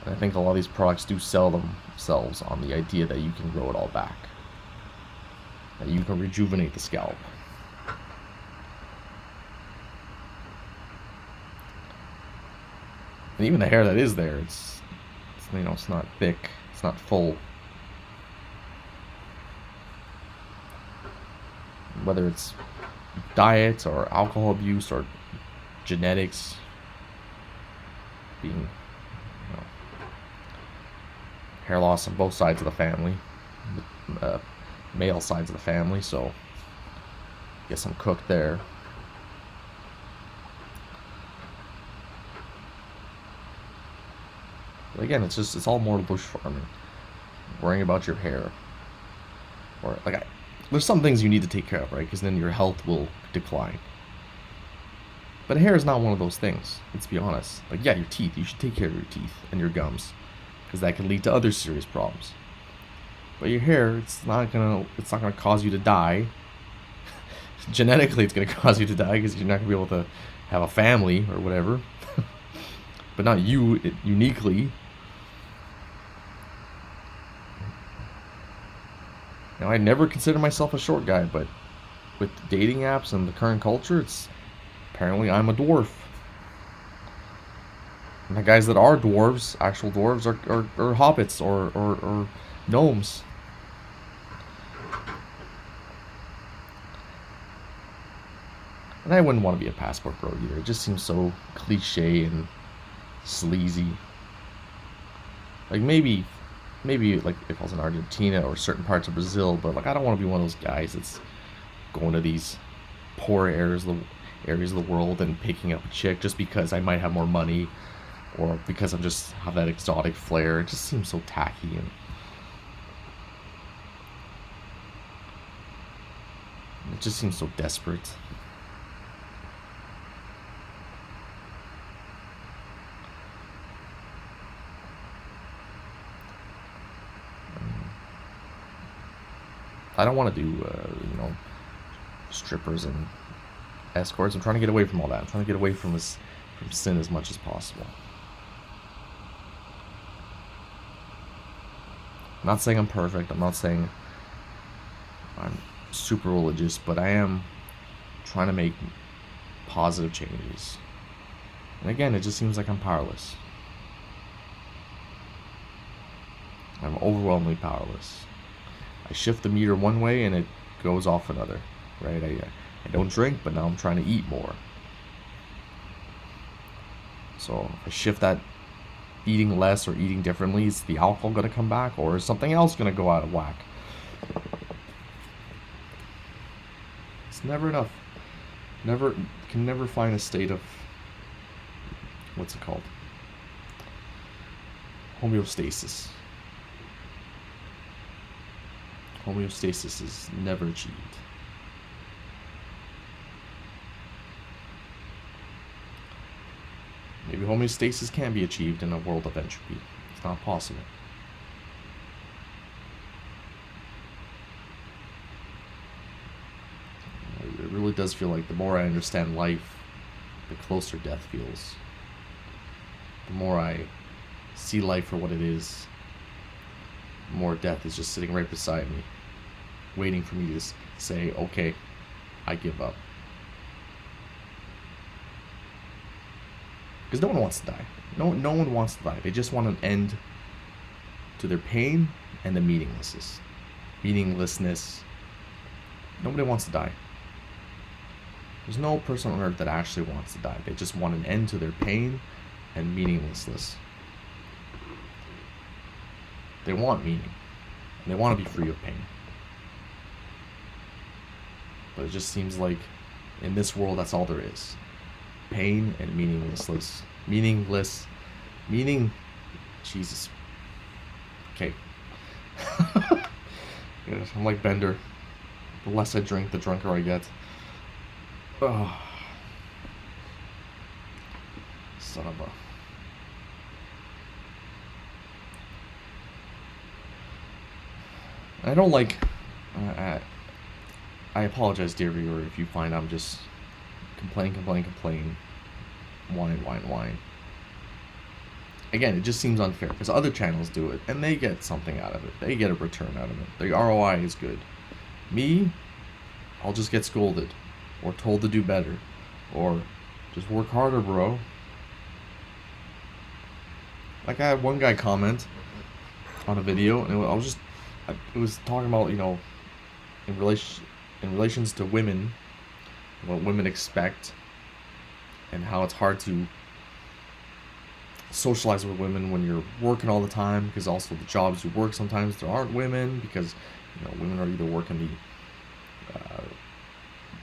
And I think a lot of these products do sell themselves on the idea that you can grow it all back. That you can rejuvenate the scalp. And even the hair that is there, it's not thick, it's not full. Whether it's diet or alcohol abuse or genetics, being hair loss on both sides of the family, male sides of the family, so I guess I'm cooked there. But again, it's all more bush farming, worrying about your hair, or there's some things you need to take care of, right? Because then your health will decline. But hair is not one of those things. Let's be honest. Like, yeah, your teeth. You should take care of your teeth and your gums, because that can lead to other serious problems. But your hair, it's not gonna cause you to die. Genetically, it's gonna cause you to die because you're not gonna be able to have a family or whatever. But not you uniquely. Now, I never consider myself a short guy, but with dating apps and the current culture, it's apparently I'm a dwarf. And the guys that are dwarves, actual dwarves, are hobbits or gnomes. And I wouldn't want to be a passport bro either. It just seems so cliche and sleazy. Like, maybe like if I was in Argentina or certain parts of Brazil, but like I don't want to be one of those guys that's going to these poor areas of the world and picking up a chick just because I might have more money, or because I'm just have that exotic flair. It just seems so tacky, and it just seems so desperate. I don't want to do, strippers and escorts. I'm trying to get away from all that. I'm trying to get away from sin as much as possible. I'm not saying I'm perfect. I'm not saying I'm super religious, but I am trying to make positive changes. And again, it just seems like I'm powerless. I'm overwhelmingly powerless. I shift the meter one way and it goes off another, right? I don't drink, but now I'm trying to eat more. So if I shift that eating less or eating differently, is the alcohol going to come back, or is something else going to go out of whack? It's never enough. Can never find a state of, what's it called? Homeostasis. Homeostasis is never achieved. Maybe homeostasis can be achieved in a world of entropy. It's not possible. It really does feel like the more I understand life, the closer death feels. The more I see life for what it is, the more death is just sitting right beside me, waiting for me to say, okay, I give up. Because no one wants to die. No one wants to die. They just want an end to their pain and the meaninglessness. Nobody wants to die. There's no person on earth that actually wants to die. They just want an end to their pain and meaninglessness. They want meaning. And they want to be free of pain. But it just seems like in this world, that's all there is. Pain and meaninglessness. Jesus. Okay. I'm like Bender. The less I drink, the drunker I get. Oh. Son of a... I don't like... I apologize, dear viewer, if you find I'm just complain. Whine. Again, it just seems unfair because other channels do it and they get something out of it. They get a return out of it. The ROI is good. Me, I'll just get scolded or told to do better or just work harder, bro. Like I had one guy comment on a video and it was talking about, in relations to women, what women expect, and how it's hard to socialize with women when you're working all the time, because also the jobs you work sometimes there aren't women, because women are either working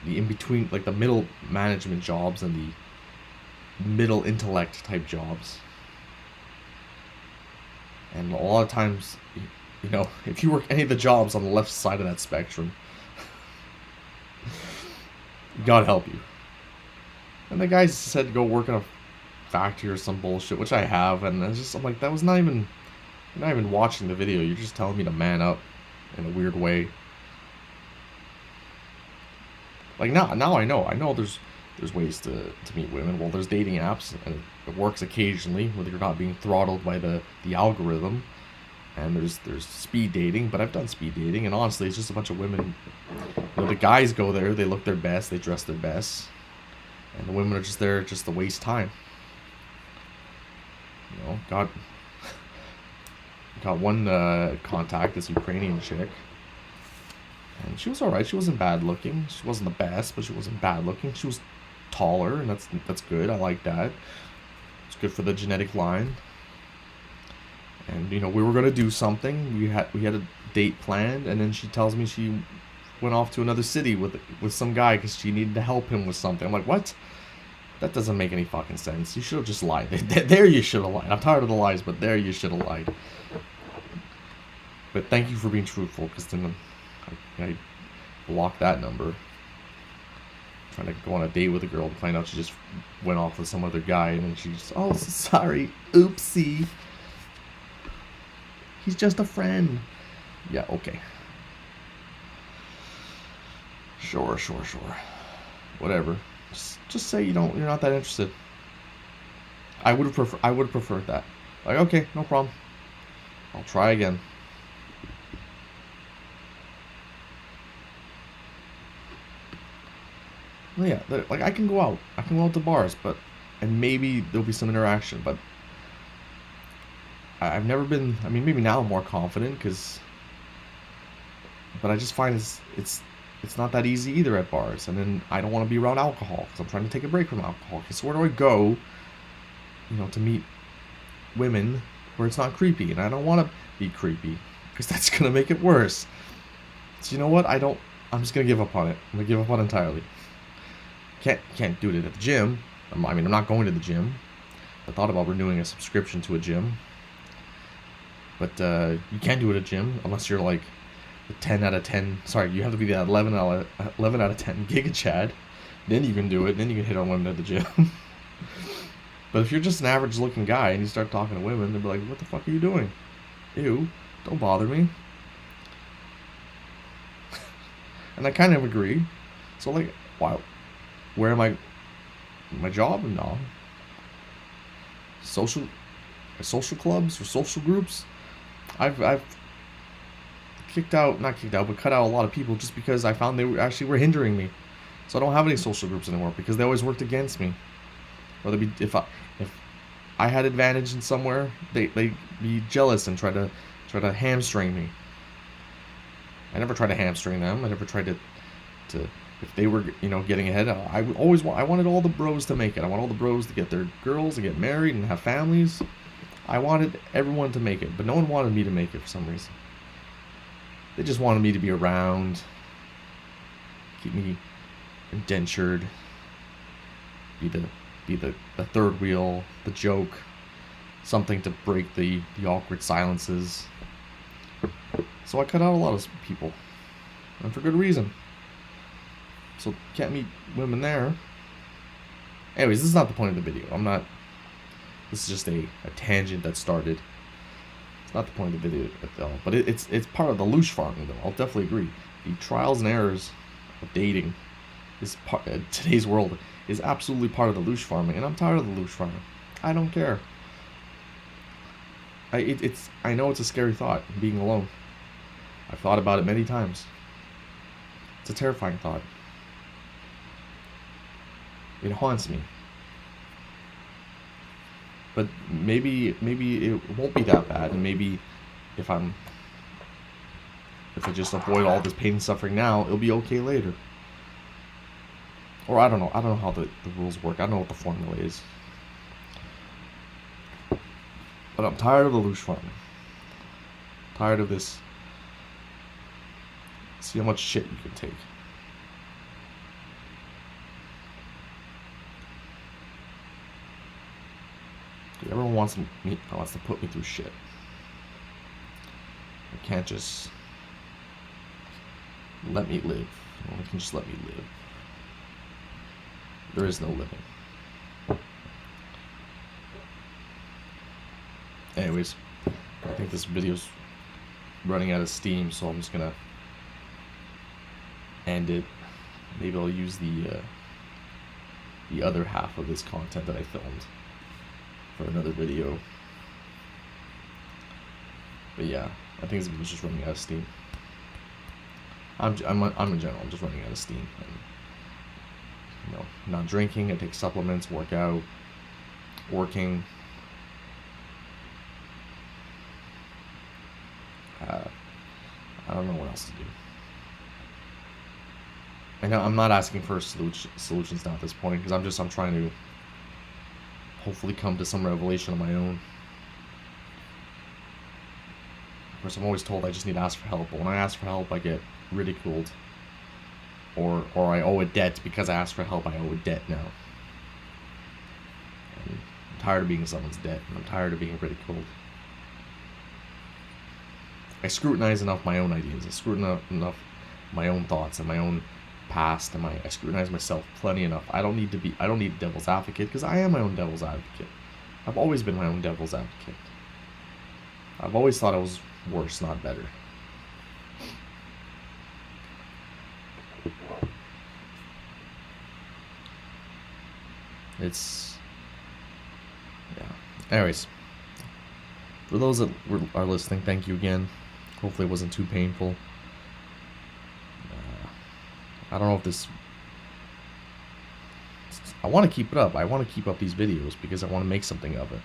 the in between, like the middle management jobs and the middle intellect type jobs, and a lot of times, if you work any of the jobs on the left side of that spectrum, God help you. And the guy said go work in a factory or some bullshit, which I have, and I'm like, that was not even, you're not even watching the video, you're just telling me to man up in a weird way. Like now I know there's ways to meet women. Well, there's dating apps, and it works occasionally whether you're not being throttled by the algorithm. And there's speed dating, but I've done speed dating, and honestly, it's just a bunch of women. The guys go there, they look their best, they dress their best, and the women are just there just to waste time. Got one contact, this Ukrainian chick, and she was alright. She wasn't bad looking. She wasn't the best, but she wasn't bad looking. She was taller, and that's good. I like that. It's good for the genetic line. And we were gonna do something. We had a date planned, and then she tells me she went off to another city with some guy because she needed to help him with something. I'm like, what? That doesn't make any fucking sense. You should have just lied. There you should have lied. I'm tired of the lies, but there you should have lied. But thank you for being truthful, because then I blocked that number. Trying to go on a date with a girl and find out she just went off with some other guy, and then she's, oh, sorry, oopsie. He's just a friend. Yeah, okay. Sure. Whatever. Just say you're not that interested. I would have preferred that. Like, okay, no problem. I'll try again. Well, yeah, like I can go out to bars, and maybe there'll be some interaction, but I've never been. I mean, maybe now I'm more confident, but I just find it's not that easy either at bars, and then I don't want to be around alcohol because I'm trying to take a break from alcohol. So where do I go, to meet women where it's not creepy, and I don't want to be creepy because that's gonna make it worse. So you know what? I'm just gonna give up on it. I'm gonna give up on it entirely. Can't do it at the gym. I'm not going to the gym. I thought about renewing a subscription to a gym, but you can't do it at a gym unless you're like the 10 out of 10. Sorry, you have to be that 11 out of 10 Giga Chad. Then you can do it. Then you can hit on women at the gym. But if you're just an average looking guy and you start talking to women, they'll be like, "What the fuck are you doing? Ew, don't bother me." And I kind of agree. So like, wow. Where am I? My job? No. Social clubs or social groups. I've not kicked out, but cut out a lot of people just because I found they were hindering me. So I don't have any social groups anymore because they always worked against me. Whether it be if I had advantage in somewhere, they'd be jealous and try to hamstring me. I never tried to hamstring them. I never tried to if they were, getting ahead, I wanted all the bros to make it. I want all the bros to get their girls and get married and have families. I wanted everyone to make it, but no one wanted me to make it for some reason. They just wanted me to be around, keep me indentured, be the third wheel, the joke, something to break the awkward silences. So I cut out a lot of people, and for good reason. So can't meet women there. Anyways, this is not the point of the video. This is just a tangent that started. It's not the point of the video at all. But it's part of the loosh farming, though. I'll definitely agree. The trials and errors of dating is today's world is absolutely part of the loosh farming, and I'm tired of the loosh farming. I don't care. I know it's a scary thought, being alone. I've thought about it many times. It's a terrifying thought. It haunts me. But maybe it won't be that bad, and maybe if I just avoid all this pain and suffering now, it'll be okay later. Or I don't know how the rules work. I don't know what the formula is. But I'm tired of the loosh farming. Tired of this. See how much shit you can take. Everyone wants to put me through shit. I can't just let me live. No one can just let me live. There is no living. Anyways, I think this video's running out of steam, so I'm just gonna end it. Maybe I'll use the other half of this content that I filmed for another video. But yeah, I think this video's just running out of steam. I'm in general, I'm just running out of steam. And, not drinking, I take supplements, work out, working. I don't know what else to do. And I'm not asking for solutions now at this point, because I'm trying to hopefully come to some revelation of my own. Of course, I'm always told I just need to ask for help, but when I ask for help, I get ridiculed or I owe a debt because I asked for help. I owe a debt now. And I'm tired of being someone's debt, and I'm tired of being ridiculed. I scrutinize enough my own ideas. I scrutinize enough my own thoughts and my own past, and I scrutinize myself plenty enough. I don't need a devil's advocate, because I am my own devil's advocate. I've always been my own devil's advocate. I've always thought I was worse, not better. It's, yeah. Anyways, for those that are listening, thank you again. Hopefully it wasn't too painful. I don't know if this... I want to keep it up. I want to keep up these videos because I want to make something of it.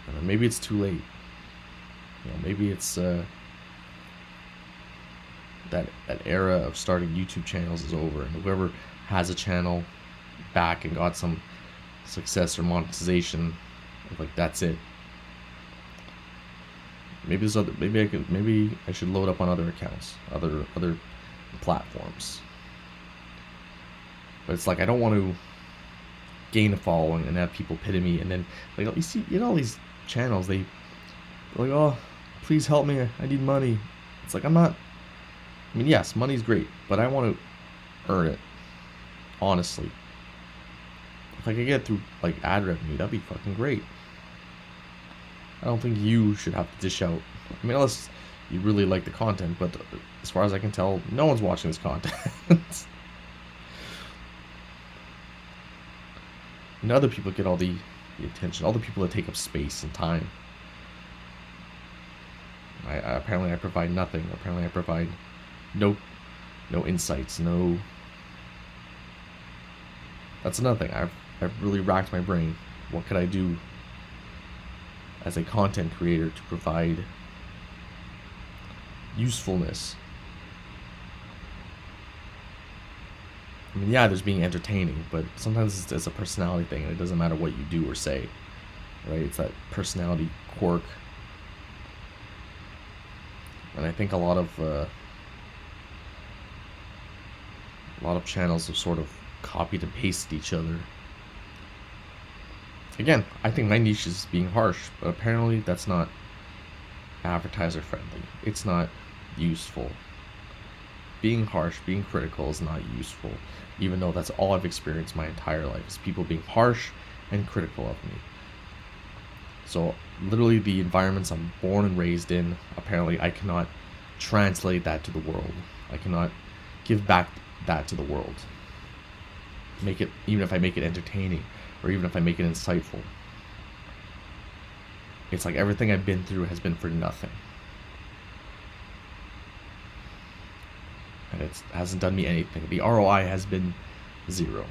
And maybe it's too late. You know, maybe it's that era of starting YouTube channels is over, and whoever has a channel back and got some success or monetization, like, that's it. Maybe I should load up on other accounts, other platforms. But it's like, I don't want to gain a following and have people pity me, and then, like, you know all these channels, they're like, oh, please help me, I need money. It's like, I mean, yes, money's great, but I want to earn it, honestly. If I could get through, like, ad revenue, that'd be fucking great. I don't think you should have to dish out. I mean, unless you really like the content, but as far as I can tell, no one's watching this content. And other people get all the attention, all the people that take up space and time. Apparently I provide nothing. Apparently I provide no insights, no... That's another thing. I've really racked my brain. What could I do as a content creator to provide usefulness? I mean, yeah, there's being entertaining, but sometimes it's a personality thing, and it doesn't matter what you do or say, right? It's that personality quirk. And I think a lot of channels have sort of copied and pasted each other. Again, I think my niche is being harsh, but apparently that's not advertiser friendly. It's not useful. Being harsh, being critical is not useful, even though that's all I've experienced my entire life, is people being harsh and critical of me. So literally the environments I'm born and raised in, apparently I cannot translate that to the world. I cannot give back that to the world. Make it, even if I make it entertaining, or even if I make it insightful. It's like everything I've been through has been for nothing. And it hasn't done me anything. The ROI has been zero.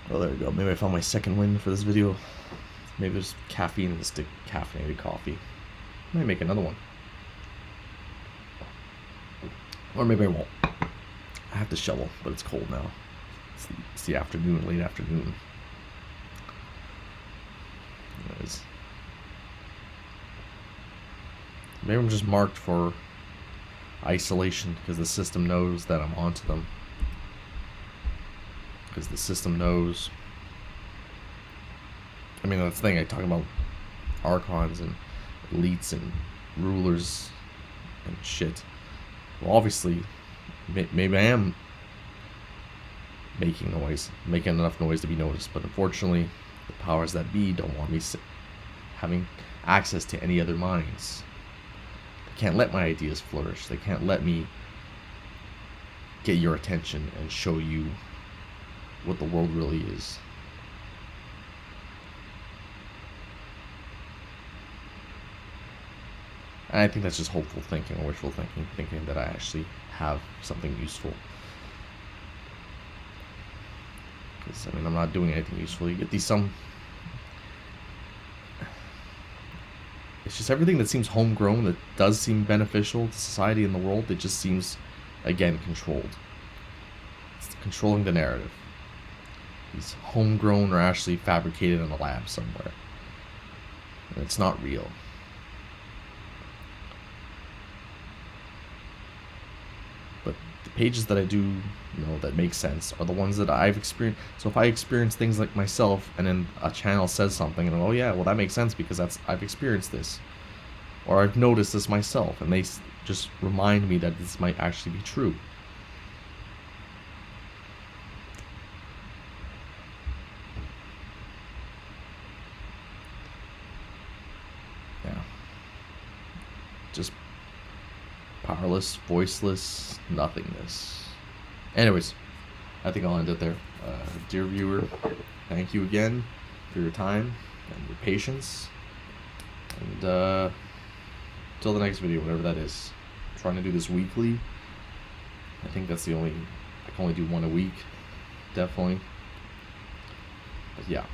Well, there we go. Maybe I found my second win for this video. Maybe there's caffeine in this decaffeinated coffee. I might make another one. Or maybe I won't. I have to shovel, but it's cold now. It's the afternoon, late afternoon. Anyways. Maybe I'm just marked for isolation because the system knows that I'm onto them. Because the system knows. I mean, that's the thing, I talk about archons and elites and rulers and shit. Well, obviously, maybe I am making enough noise to be noticed, but unfortunately, the powers that be don't want me having access to any other minds. They can't let my ideas flourish. They can't let me get your attention and show you what the world really is. And I think that's just hopeful thinking or wishful thinking, thinking that I actually have something useful. Because, I mean, I'm not doing anything useful. You get these it's just everything that seems homegrown, that does seem beneficial to society and the world, it just seems, again, controlled. It's controlling the narrative. These homegrown are actually fabricated in a lab somewhere. And it's not real. the pages that I do that make sense are the ones that I've experienced. So if I experience things like myself, and then a channel says something, and oh yeah, well that makes sense because I've experienced this, or I've noticed this myself, and they just remind me that this might actually be true. Yeah. Just powerless, voiceless, nothingness. Anyways, I think I'll end it there. Dear viewer, thank you again for your time and your patience. And till the next video, whatever that is. I'm trying to do this weekly. I think that's I can only do one a week. Definitely. But yeah,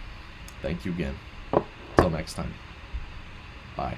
thank you again. Till next time. Bye.